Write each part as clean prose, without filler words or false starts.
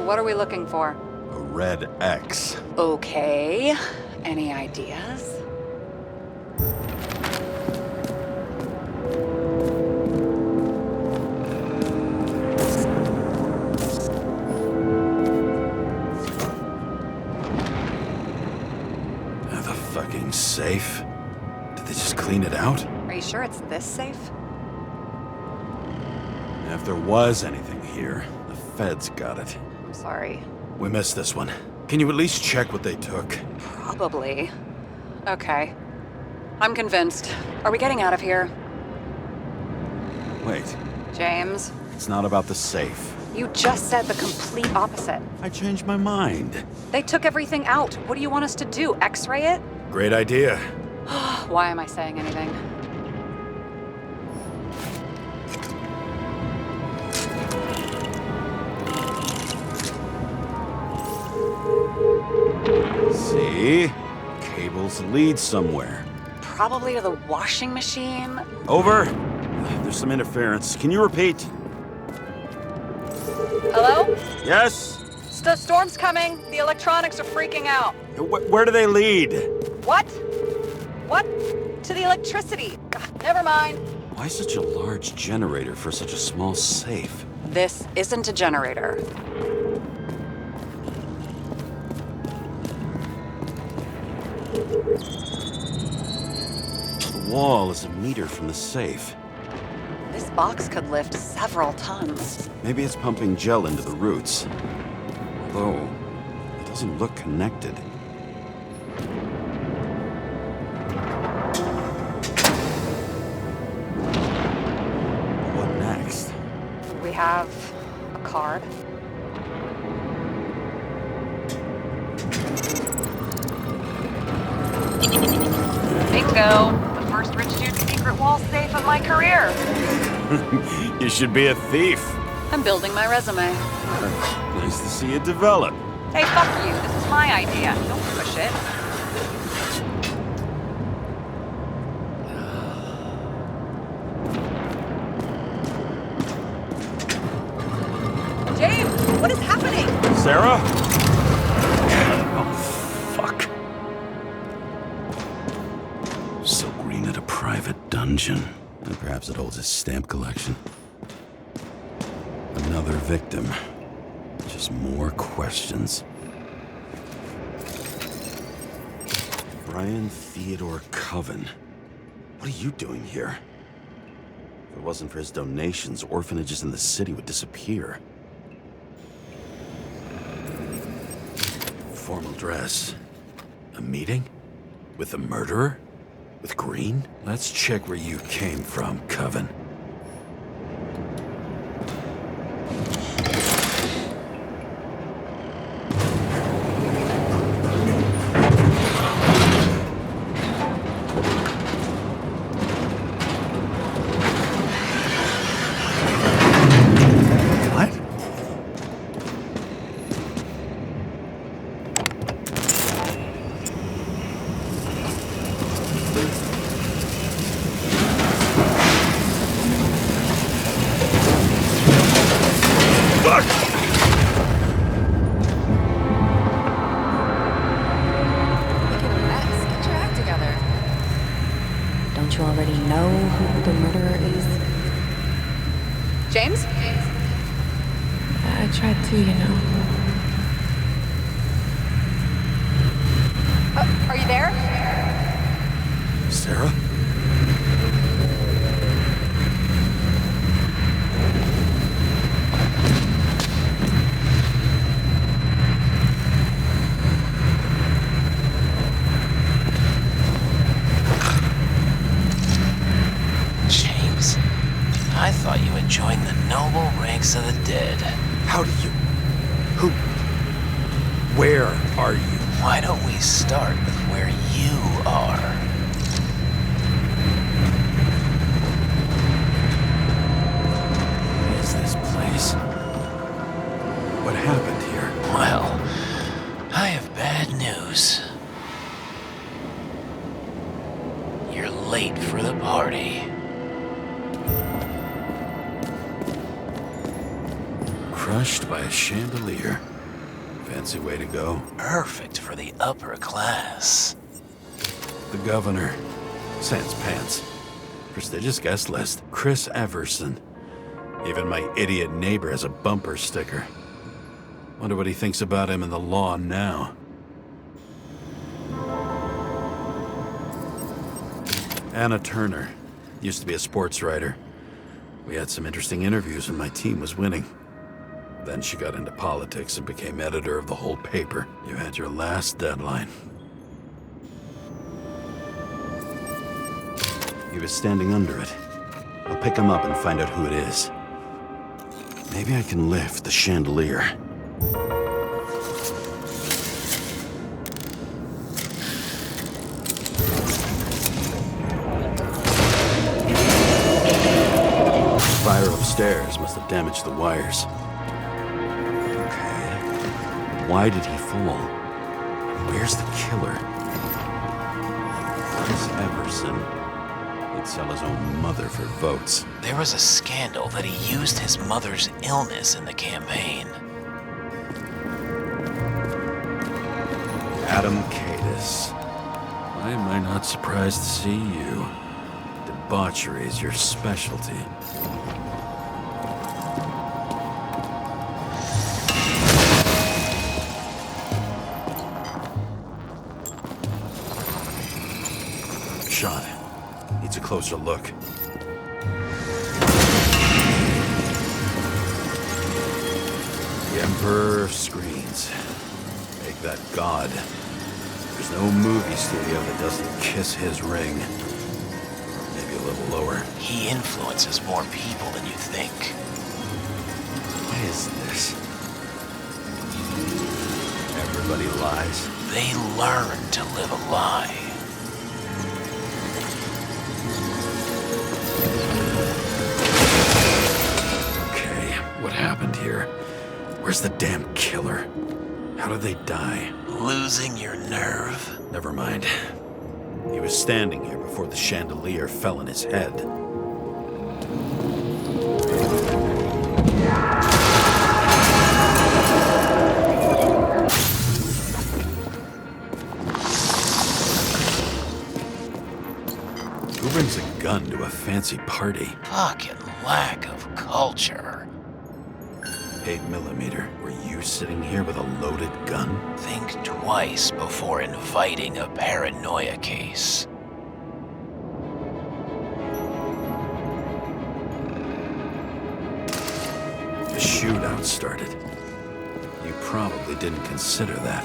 what are we looking for? A red X. Okay. Any ideas? The fucking safe? Did they just clean it out? Are you sure it's this safe? If there was anything here, the feds got it. I'm sorry. We missed this one. Can you at least check what they took? Probably. Okay. I'm convinced. Are we getting out of here? Wait, James, it's not about the safe. you just said the complete opposite. I changed my mind. They took everything out. What do you want us to do? X-ray it? Great idea. Why am I saying anything? See? Cables lead somewhere. Probably to the washing machine. Over. There's some interference. Can you repeat? Hello? Yes? Storm's coming. The electronics are freaking out. Where do they lead? What? What? To the electricity. Ugh, never mind. Why such a large generator for such a small safe? This isn't a generator. The wall is a meter from the safe. This box could lift several tons. Maybe it's pumping gel into the roots. Although, it doesn't look connected. What next? We have a card. Bingo! The first rich dude's secret wall safe of my career. You should be a thief. I'm building my resume. Nice to see it develop. Hey, fuck you. This is my idea. Don't push it. James, what is happening? Sarah? Oh, fuck. Silk Green at a private dungeon. And perhaps it holds his stamp collection. Another victim. Just more questions. Brian Theodore Coven. What are you doing here? If it wasn't for his donations, orphanages in the city would disappear. Formal dress. A meeting? With the murderer? With Green? Let's check where you came from, Coven. Don't you already know who the murderer is? James? I tried to, you know. Are you there? Sarah? James, I thought you had joined the noble ranks of the dead. How do you... Who... Where are you? Why don't we start with where you are? What is this place? What happened here? Well, I have bad news. You're late for the party. Crushed by a chandelier. Fancy way to go. Perfect for the upper class. The governor. Sans pants. Prestigious guest list. Chris Everson. Even my idiot neighbor has a bumper sticker. Wonder what he thinks about him in the law now. Anna Turner. Used to be a sports writer. We had some interesting interviews when my team was winning. Then she got into politics and became editor of the whole paper. You had your last deadline. He was standing under it. I'll pick him up and find out who it is. Maybe I can lift the chandelier. Fire upstairs must have damaged the wires. Okay. Why did he fall? Where's the killer? Chris Everson. He'd sell his own mother for votes. There was a scandal that he used his mother's illness in the campaign. Adam Cadis. Why am I not surprised to see you? Debauchery is your specialty. Shot. Needs a closer look. The Emperor of Screens. Make that god. There's no movie studio that doesn't kiss his ring. Maybe a little lower. He influences more people than you think. What is this? Everybody lies. They learn to live a lie. Okay, what happened here? Where's the damn killer? How did they die? Losing your nerve? Never mind. He was standing here before the chandelier fell on his head. Who brings a gun to a fancy party? Fucking lack of culture. 8mm. Were you sitting here with a loaded gun? Think twice before inviting a paranoia case. The shootout started. You probably didn't consider that.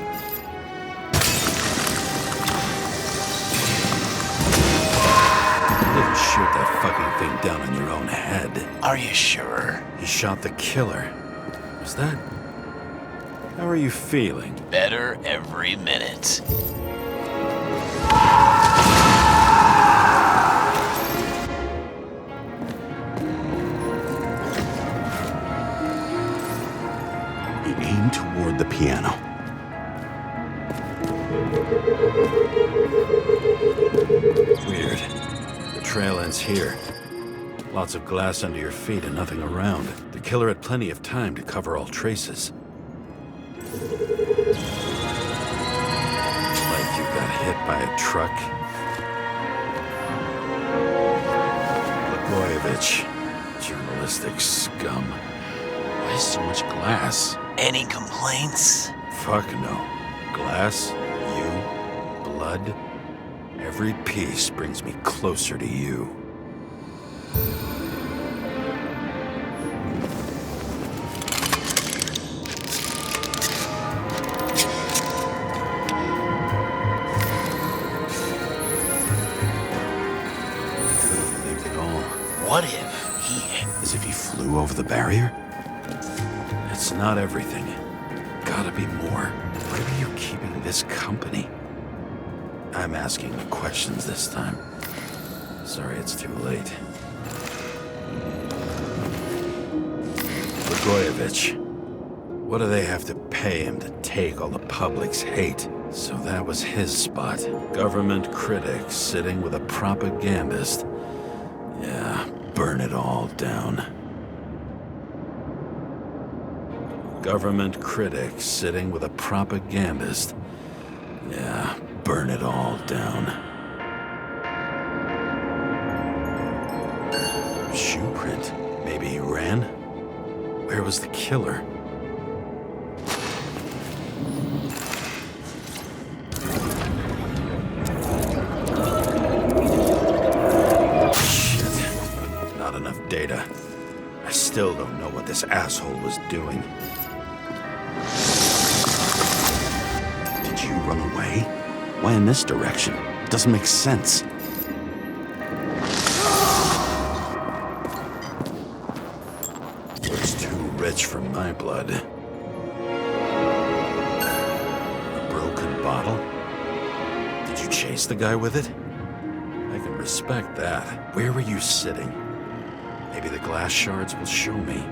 You didn't shoot that fucking thing down on your own head. Are you sure? You shot the killer. Was that... How are you feeling? Better every minute. You aim toward the piano. Weird. The trail ends here. Lots of glass under your feet and nothing around. The killer had plenty of time to cover all traces. Like you got hit by a truck. Blagojevich. Journalistic scum. Why so much glass? Any complaints? Fuck no. Glass, you, blood. Every piece brings me closer to you. What if he... As if he flew over the barrier? It's not everything. Gotta be more. Why are you keeping this company? I'm asking the questions this time. Sorry it's too late. Blagojevich. What do they have to pay him to take all the public's hate? So that was his spot. Government critic sitting with a propagandist. Yeah, burn it all down. government critic sitting with a propagandist. Yeah, burn it all down. Shoe print. Maybe he ran? Where was the killer? Shit. Not enough data. I still don't know what this asshole was doing. Did you run away? Why in this direction? It doesn't make sense. Looks too rich for my blood. A broken bottle? Did you chase the guy with it? I can respect that. Where were you sitting? Maybe the glass shards will show me.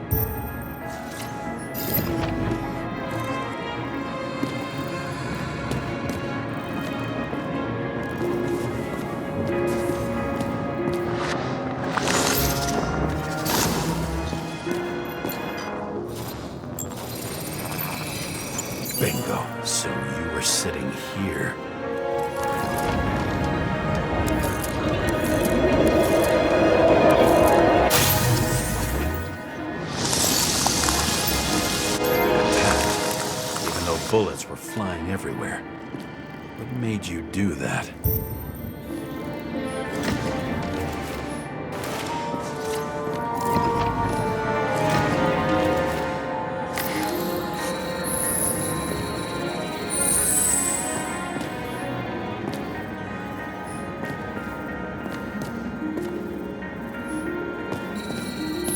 Bingo. So you were sitting here. Even though bullets were flying everywhere. What made you do that?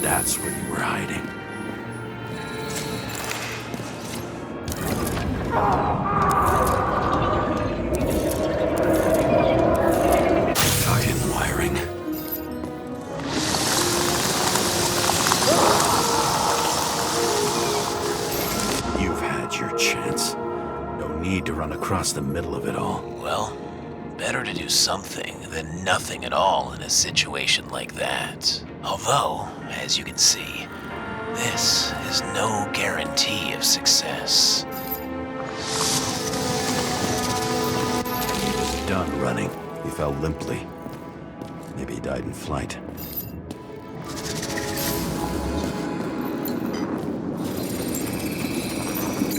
That's where you were hiding. Fucking wiring. You've had your chance. No need to run across the middle of it all. Well, better to do something than nothing at all in a situation like that. Although, as you can see, this is no guarantee of success. He was done running. He fell limply. Maybe he died in flight.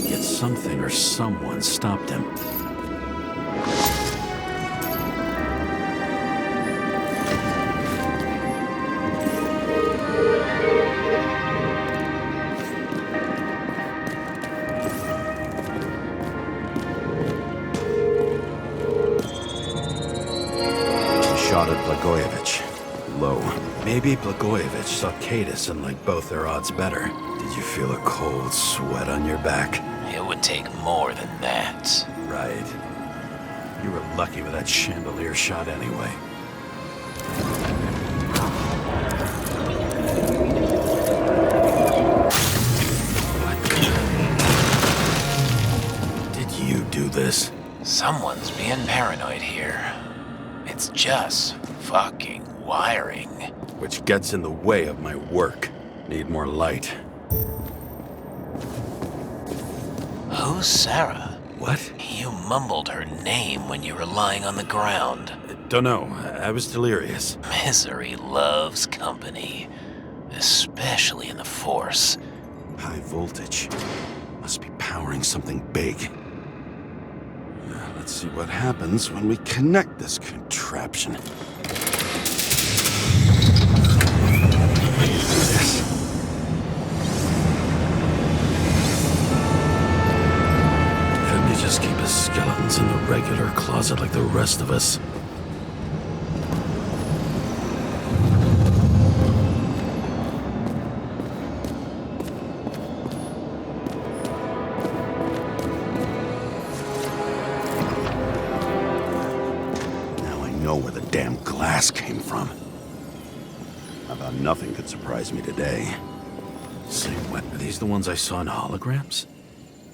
Yet something or someone stopped him. Shot at Blagojevich. Low. Maybe Blagojevich saw Cadis and liked both their odds better. Did you feel a cold sweat on your back? It would take more than that. Right. You were lucky with that chandelier shot anyway. What? Did you do this? Someone's being paranoid here. It's just fucking wiring. Which gets in the way of my work. Need more light. Who's Sarah? What? You mumbled her name when you were lying on the ground. Don't know. I was delirious. Misery loves company, especially in the Force. High voltage. Must be powering something big. Let's see what happens when we connect this contraption. Yes. Couldn't you just keep his skeletons in the regular closet like the rest of us? Know where the damn glass came from. I thought nothing could surprise me today. Say, what? Are these the ones I saw in holograms?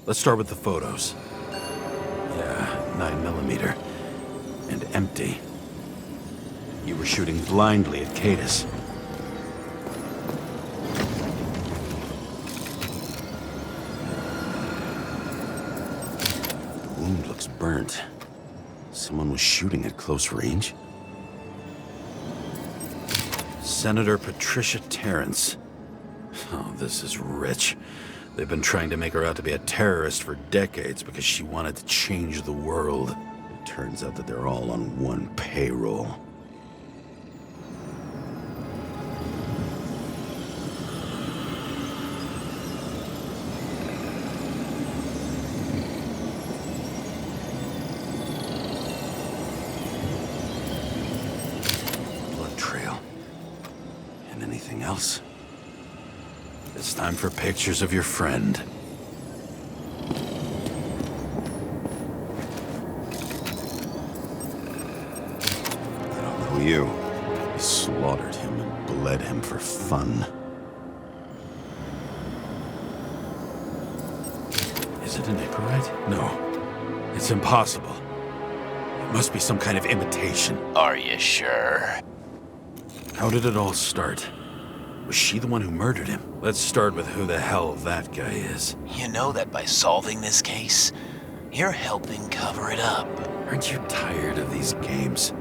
Let's start with the photos. Yeah, 9mm. And empty. You were shooting blindly at Cadis. wound looks burnt. Someone was shooting at close range? Senator Patricia Terrence. Oh, this is rich. They've been trying to make her out to be a terrorist for decades because she wanted to change the world. It turns out that they're all on one payroll. Blood trail. And anything else? It's time for pictures of your friend. I don't know you. You slaughtered him and bled him for fun. Is it a Nicorite? No. It's impossible. It must be some kind of imitation. Are you sure? How did it all start? Was she the one who murdered him? Let's start with who the hell that guy is. You know that by solving this case, you're helping cover it up. Aren't you tired of these games?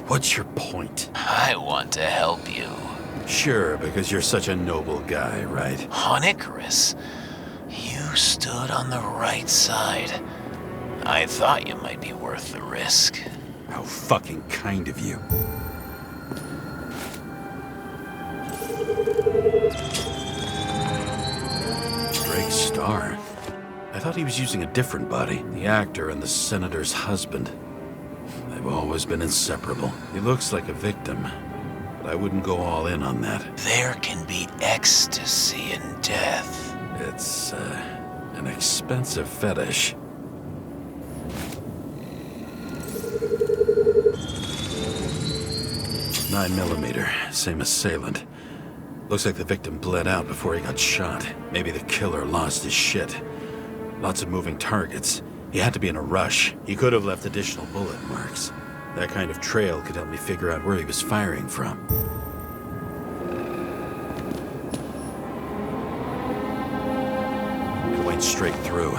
What's your point? I want to help you. Sure, because you're such a noble guy, right? On Icarus, you stood on the right side. I thought you might be worth the risk. How fucking kind of you. Drake's star. I thought he was using a different body. The actor and the senator's husband. They've always been inseparable. He looks like a victim, but I wouldn't go all in on that. There can be ecstasy in death. It's, an expensive fetish. .9mm, same assailant. Looks like the victim bled out before he got shot. Maybe the killer lost his shit. Lots of moving targets. He had to be in a rush. He could have left additional bullet marks. That kind of trail could help me figure out where he was firing from. It went straight through.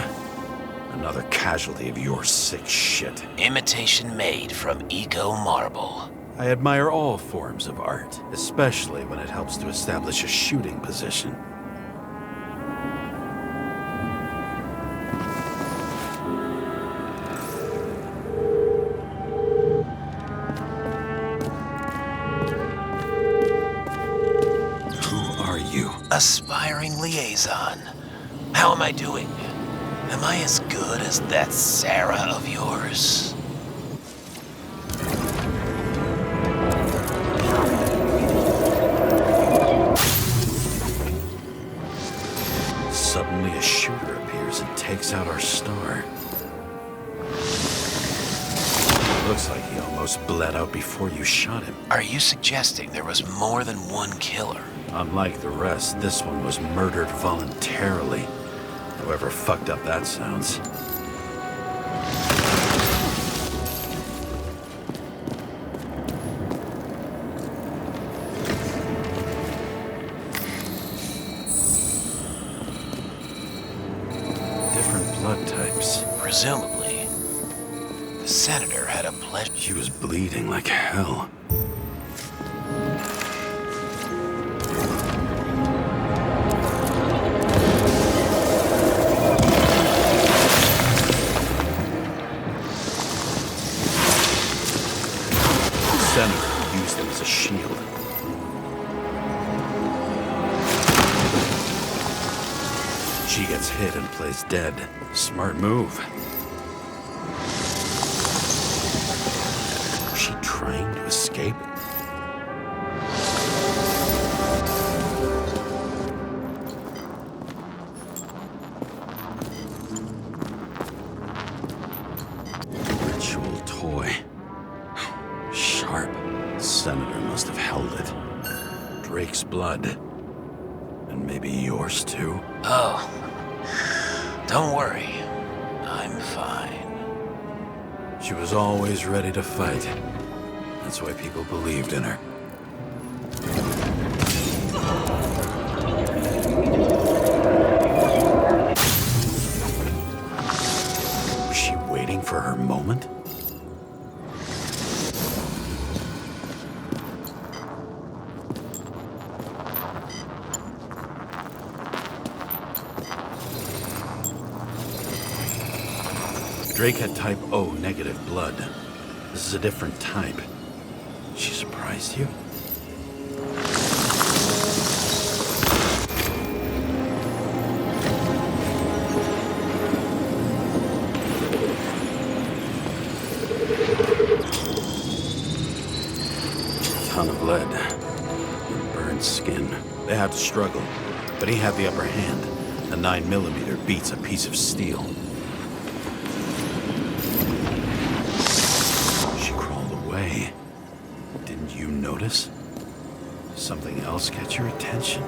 Another casualty of your sick shit. Imitation made from eco marble. I admire all forms of art, especially when it helps to establish a shooting position. Who are you? Aspiring liaison. How am I doing? Am I as good as that Sarah of yours? Suddenly a shooter appears and takes out our star. Looks like he almost bled out before you shot him. Are you suggesting there was more than one killer? Unlike the rest, this one was murdered voluntarily. However fucked up that sounds. Different blood types. Presumably, the senator had a pleasure. She was bleeding like hell. The senator used them as a shield. She gets hit and plays dead. Smart move. Was she trying to escape? Ritual toy. Sharp. Senator must have held it. Drake's blood. And maybe yours too. Oh, don't worry. I'm fine. She was always ready to fight. That's why people believed in her. Was she waiting Drake had type O negative blood. This is a different type. She surprised you? Ton of lead. Burned skin. They had to struggle, but he had the upper hand. A 9mm beats a piece of steel. She crawled away. Didn't you notice? Something else catch your attention?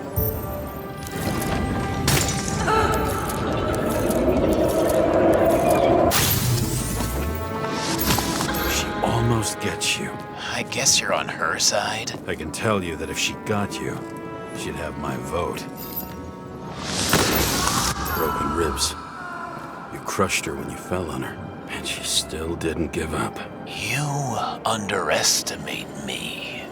She almost gets you. I guess you're on her side. I can tell you that if she got you, she'd have my vote. Broken ribs. You crushed her when you fell on her, and she still didn't give up. You underestimate me.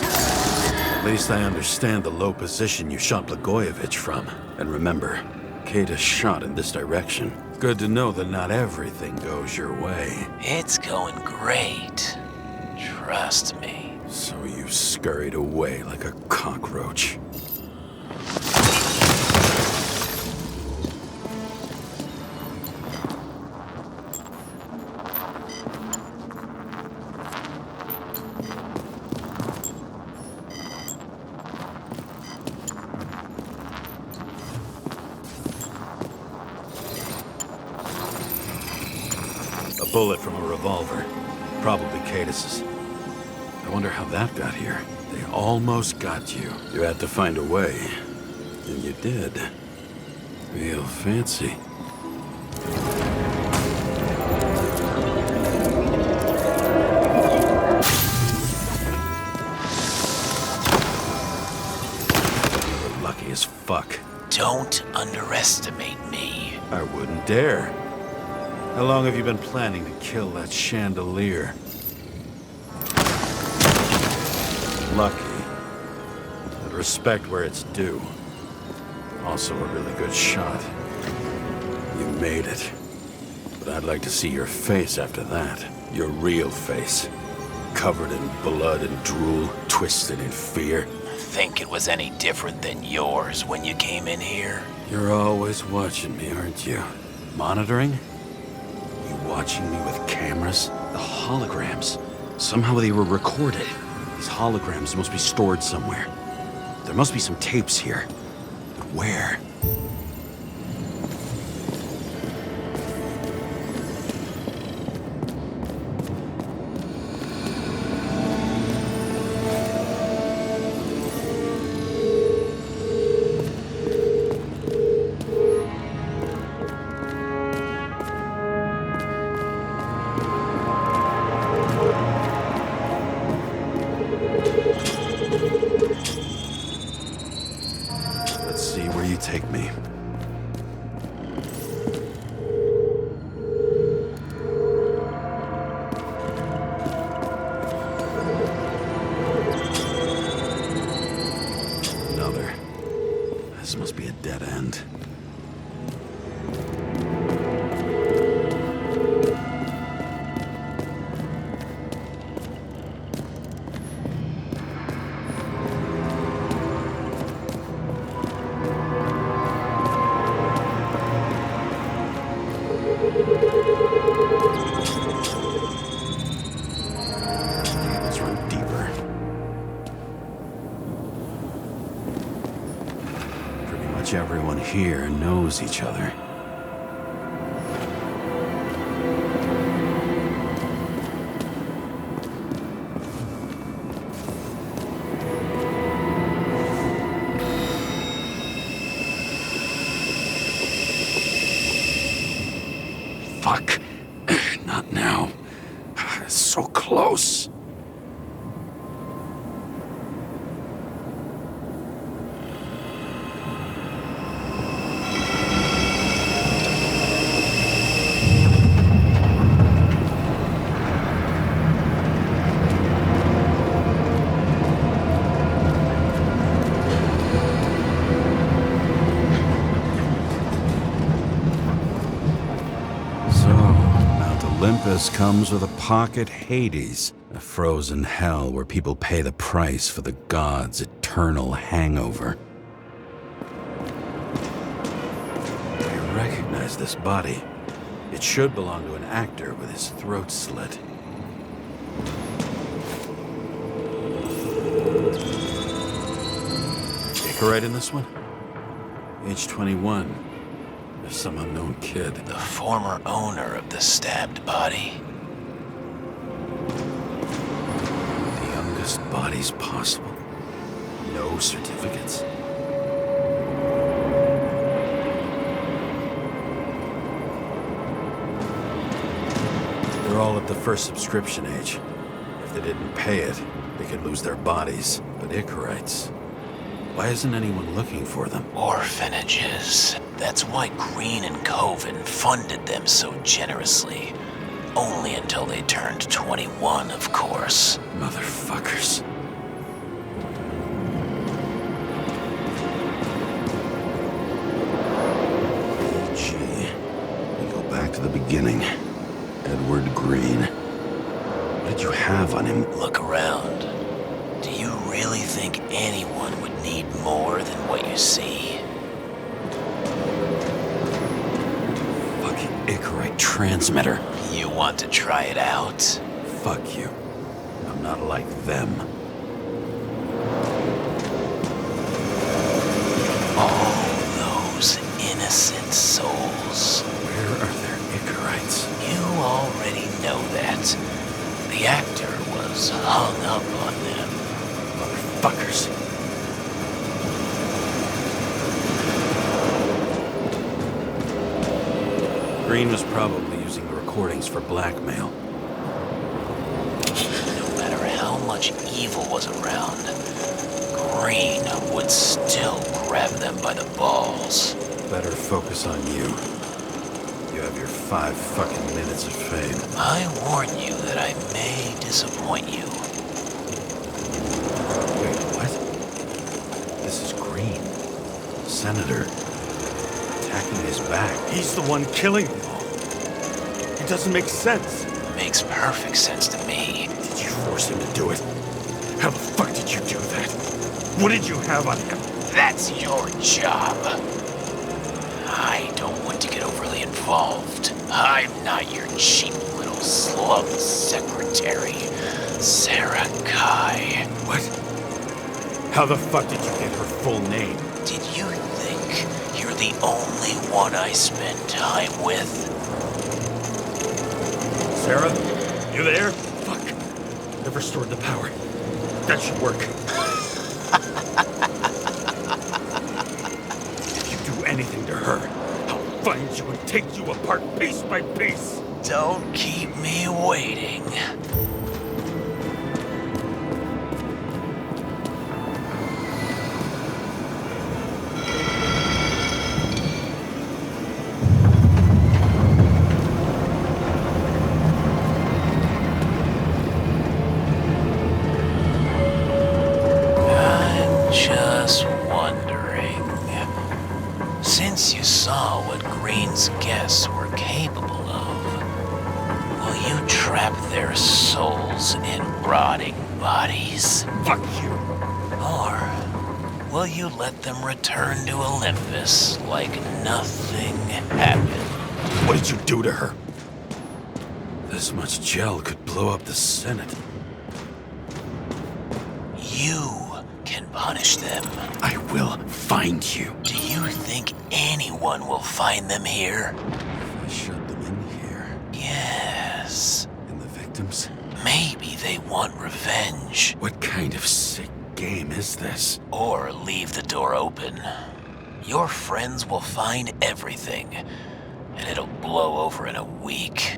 At least I understand the low position you shot Blagojevich from. And remember, Kata's shot in this direction. Good to know that not everything goes your way. It's going great. Trust me. So you scurried away like a cockroach. A bullet from a revolver. Probably Cadis's. I wonder how that got here. They almost got you. You had to find a way. And you did. Real fancy. You're lucky as fuck. Don't underestimate me. I wouldn't dare. How long have you been planning to kill that chandelier? Lucky. But respect where it's due. Also a really good shot. You made it. But I'd like to see your face after that. Your real face. Covered in blood and drool, twisted in fear. Think it was any different than yours when you came in here? You're always watching me, aren't you? Monitoring? You watching me with cameras? The holograms. Somehow they were recorded. These holograms must be stored somewhere. There must be some tapes here. But where? Let's see where you take me. Another. This must be a dead end. Let's run deeper. Pretty much everyone here knows each other. Fuck. Not now. So close. Access comes with a pocket Hades, a frozen hell where people pay the price for the gods' eternal hangover. I recognize this body. It should belong to an actor with his throat slit. Icarite in this one? Age 21. There's some unknown kid. The former owner of the stabbed body. The youngest bodies possible. No certificates. They're all at the first subscription age. If they didn't pay it, they could lose their bodies. But Icarites... why isn't anyone looking for them? Orphanages. That's why Green and Coven funded them so generously. Only until they turned 21, of course. Motherfuckers. Gee, we go back to the beginning. Edward Green. What did you have on him? Look around. Do you really think anyone would need more than what you see? Fucking Icarite transmitter. You want to try it out? Fuck you. I'm not like them. All those innocent souls. Where are their Icarites? You already know that. The actor was hung up on them. Motherfuckers. Green was probably using the recordings for blackmail. No matter how much evil was around, Green would still grab them by the balls. Better focus on you. You have your 5 fucking minutes of fame. I warn you that I may disappoint you. Wait, what? This is Green. Senator. Attacking his back. He's the one killing them all. It doesn't make sense. Makes perfect sense to me. Did you force him to do it? How the fuck did you do that? What did you have on him? That's your job. I don't want to get overly involved. I'm not your cheap little slum secretary, Sarah Kai. What? How the fuck did you get her full name? Did you think you're the only one I spend time with? Sarah? You there? Fuck. Never stored the power. That should work. If you do anything to her, I'll find you and take you apart piece by piece. Don't keep me waiting. Just wondering, since you saw what Green's guests were capable of, will you trap their souls in rotting bodies? Fuck you. Or will you let them return to Olympus like nothing happened? What did you do to her? This much gel could blow up the Senate. You can punish them. I will find you. Do you think anyone will find them here? If I shut them in here, Yes. and the victims, Maybe they want revenge. what kind of sick game is this? Or leave the door open. Your friends will find everything, and it'll blow over in a week.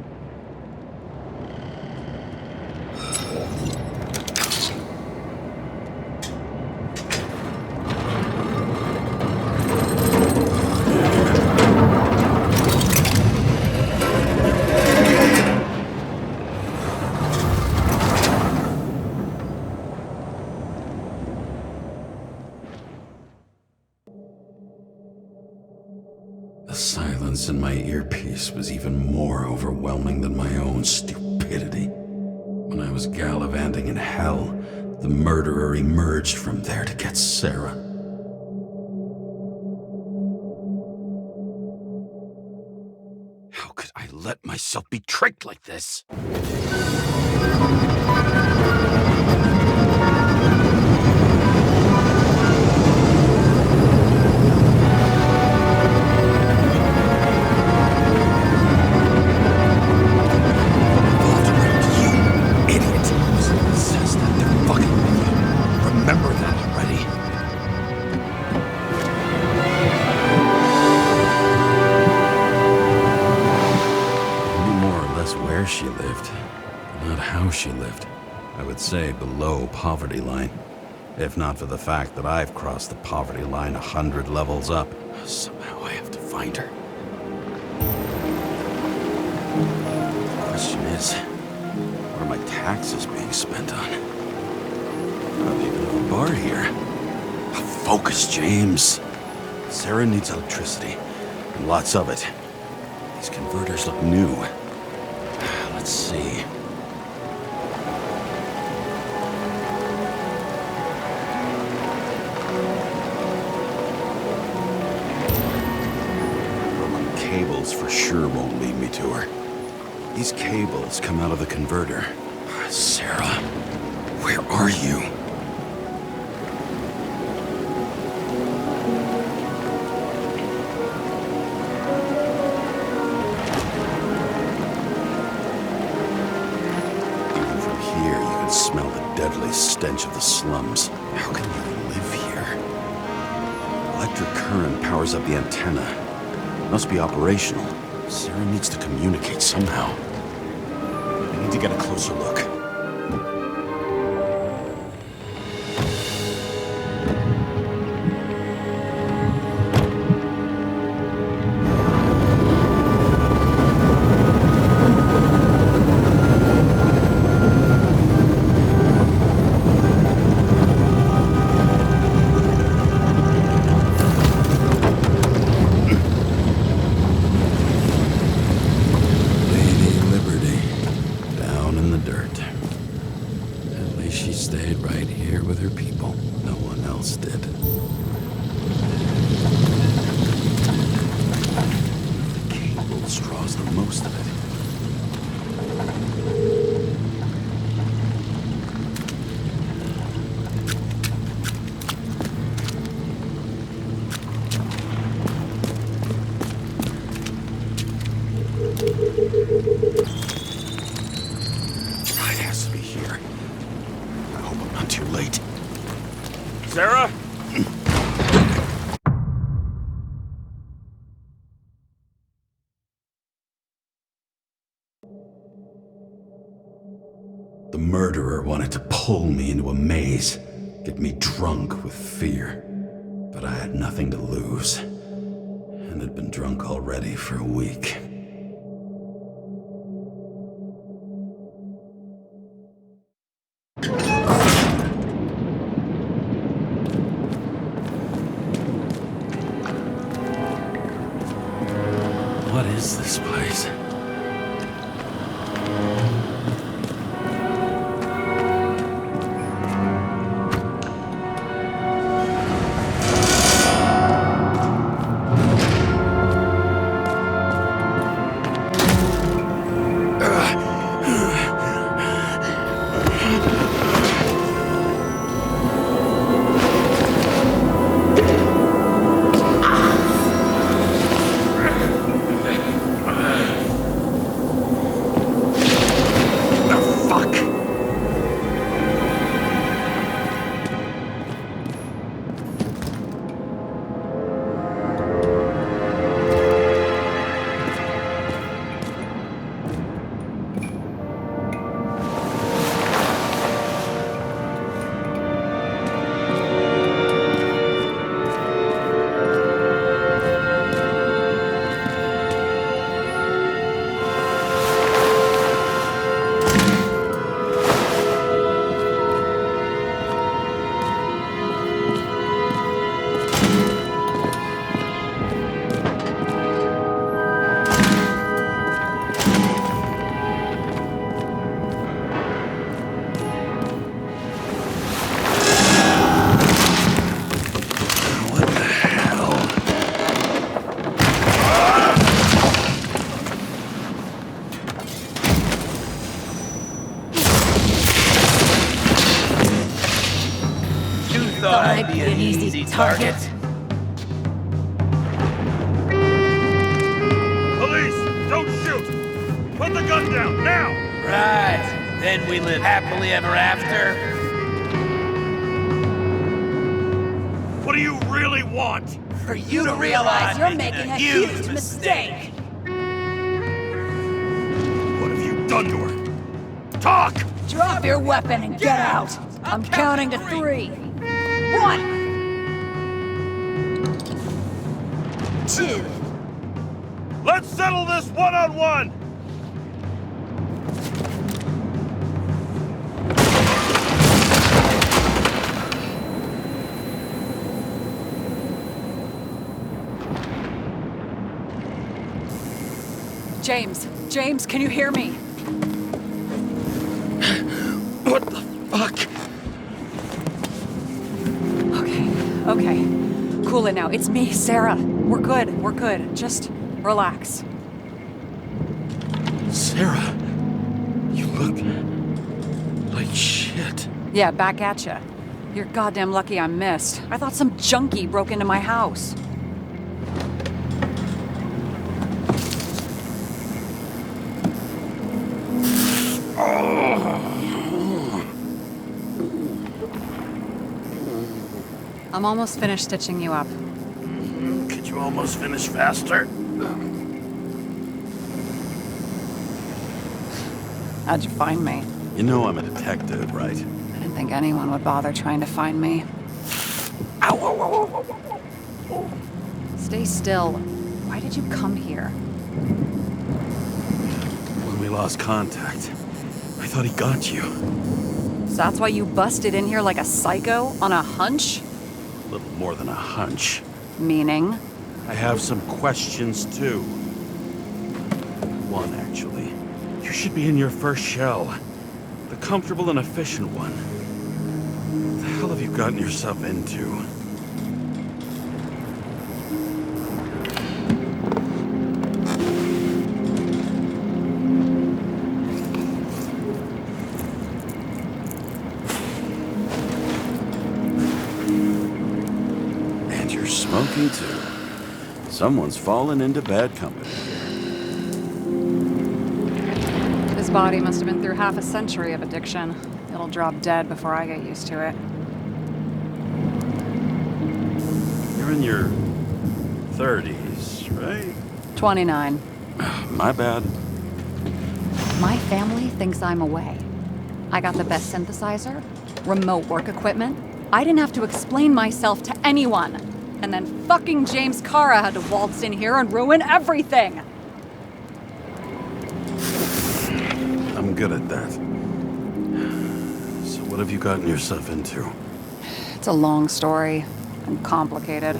The silence in my earpiece was even more overwhelming than my own stupidity. When I was gallivanting in hell, the murderer emerged from there to get Sarah. How could I let myself be tricked like this? Remember that already. I knew more or less where she lived, not how she lived. I would say below poverty line, if not for the fact that I've crossed the poverty line 100 levels up. Somehow I have to find her. The question is, what are my taxes being spent on? Not even a bar here. Focus, James. Sarah needs electricity, and lots of it. These converters look new. Let's see. Broken cables for sure won't lead me to her. These cables come out of the converter. Sarah, where are you? Smell the deadly stench of the slums. How can you live here? Electric current powers up the antenna. It must be operational. Sarah needs to communicate somehow. I need to get a closer look. Sarah? The murderer wanted to pull me into a maze, get me drunk with fear. But I had nothing to lose, and had been drunk already for a week. What is this place? target. Police, don't shoot! Put the gun down, now! Right. Then we live happily ever after. What do you really want? For you to realize you're making a huge mistake. What have you done to her? Talk! Drop your weapon and get out. I'm counting to 3. 1, 2. Let's settle this one-on-one! James, can you hear me? What the fuck? Okay. Cool it now. It's me, Sarah. We're good. Just relax. Sarah, you look like shit. Yeah, back at ya. You're goddamn lucky I missed. I thought some junkie broke into my house. I'm almost finished stitching you up. Could you almost finish faster? How'd you find me? You know I'm a detective, right? I didn't think anyone would bother trying to find me. Ow! Stay still. Why did you come here? When we lost contact, I thought he got you. So that's why you busted in here like a psycho on a hunch? A little more than a hunch. Meaning? I have some questions, too. One, actually. You should be in your first shell. The comfortable and efficient one. What the hell have you gotten yourself into? And you're smoking, too. Someone's fallen into bad company. His body must have been through half a century of addiction. It'll drop dead before I get used to it. You're in your 30s, right? 29. My bad. My family thinks I'm away. I got the best synthesizer, remote work equipment. I didn't have to explain myself to anyone. And then fucking James Kara had to waltz in here and ruin everything. I'm good at that. So what have you gotten yourself into? It's a long story and complicated.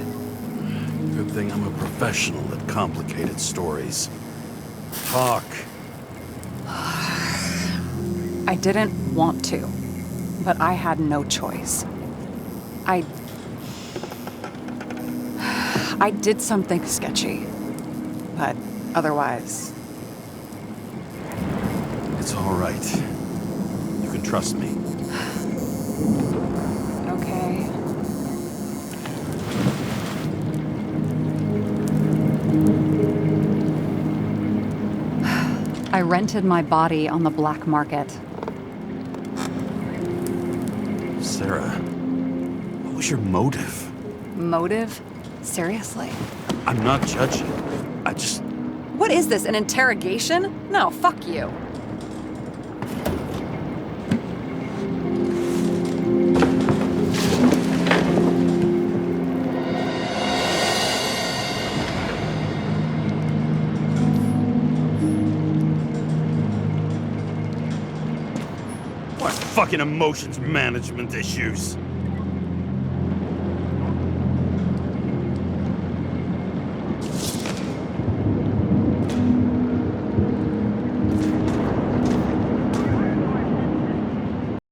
Good thing I'm a professional at complicated stories. Talk. I didn't want to, but I had no choice. I did something sketchy, but otherwise... It's all right. You can trust me. Okay. I rented my body on the black market. Sarah, what was your motive? Motive? Seriously? I'm not judging. I just... What is this, an interrogation? No, fuck you. What fucking emotions management issues?